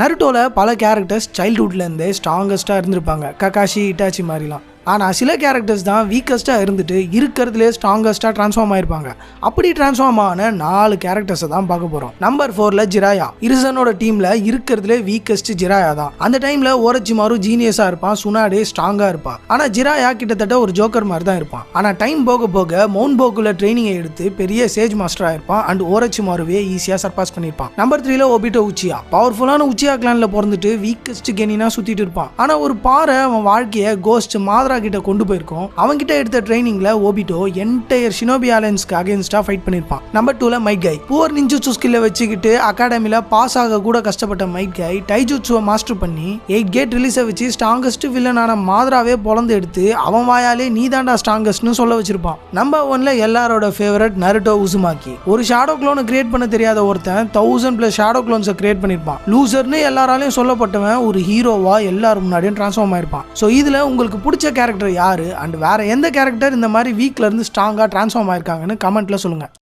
நருட்டோல பல கேரக்டர்ஸ் சைல்ட்ஹுட்லேருந்தே ஸ்ட்ராங்கஸ்ட்டாக இருந்திருப்பாங்க. Kakashi, Itachi மாதிரிலாம். ஆனால் சில கேரக்டர்ஸ் தான் வீக்கஸ்ட்டாக இருந்துட்டு இருக்கிறதுலே ஸ்ட்ராங்கஸ்ட்டாக ட்ரான்ஸ்ஃபார்ம் ஆயிருப்பாங்க. அப்படி ட்ரான்ஸ்ஃபார்ம் ஆன 4 கேரக்டர்ஸை தான் பார்க்க போகிறோம். Number 4ல Jiraiya. இரிசனோட டீமில் இருக்கிறதுலே வீக்கஸ்ட் ஜிராயா தான். அந்த டைமில் ஓரச்சிமாரு ஜீனியஸாக இருப்பான், சுனாடே ஸ்ட்ராங்காக இருப்பான். ஆனால் ஜிராயா கிட்டத்தட்ட ஒரு ஜோக்கர் மாதிரி தான் இருப்பான். ஆனால் டைம் போக போக மவுண்ட் போக்குல ட்ரைனிங்கை எடுத்து பெரிய சேஜ் மாஸ்டராக இருப்பான் அண்ட் ஓரச்சிமாருவே ஈஸியாக சர்பாஸ் பண்ணியிருப்பான். நம்பர் 3ல ஒபிட்டோ உச்சியா. பவர்ஃபுல்லான உச்சியா கிளான்ல பிறந்துட்டு வீக்கஸ்ட் கெனினா சுற்றிட்டு இருப்பான். ஆனால் ஒரு பாறை அவன் வாழ்க்கையை கோஸ்ட் மாதிரி கிட்ட கொண்டு போயிருக்கோம். அவங்க கிட்ட எடுத்த ட்ரைனிங்ல ஓபிட்டோ என்டையர் ஷினோபி அலையன்ஸ்க்கு அகைன்ஸ்டா ஃபைட் பண்ணிருப்பான். நம்பர் 2ல மைட் கை. புவர் நிஞ்சுட்சு ஸ்கில்ல வச்சுக்கிட்டு அகாடமில பாஸ் ஆக கூட கஷ்டப்பட்ட மைட் கை டைஜுட்சுவை மாஸ்டர் பண்ணி 8 கேட் ரிலீஸை வச்சு ஸ்ட்ராங்கஸ்ட் வில்லனான மாதிராவே பொழந்து எடுத்து அவன் வாயாலே நீதாண்டா ஸ்ட்ராங்கஸ்ட்னு சொல்ல வச்சிருப்பான். நம்பர் 1ல எல்லாரோட ஃபேவரட் நருட்டோ உசுமாக்கி. ஒரு ஷேடோ க்ளோனை கிரியேட் பண்ண தெரியாத ஒருத்தன் 1000+ ஷேடோ க்ளோன்ஸை கிரியேட் பண்ணிருப்பான். லூசர்னு எல்லாராலையும் சொல்லப்பட்டவன் ஒரு ஹீரோவா எல்லாரும் முன்னாடியும் டிரான்ஸ்ஃபார்ம் ஆயிருப்பான். ஸோ இதுல உங்களுக்கு பிடிச்ச கேரக்டர் யாரு அண்ட் வேற எந்த கேரக்டர் இந்த மாதிரி வீக்ல இருந்து ஸ்ட்ராங்கா டிரான்ஸ்ஃபார்ம் ஆயிருக்காங்கன்னு கமெண்ட்ல சொல்லுங்க.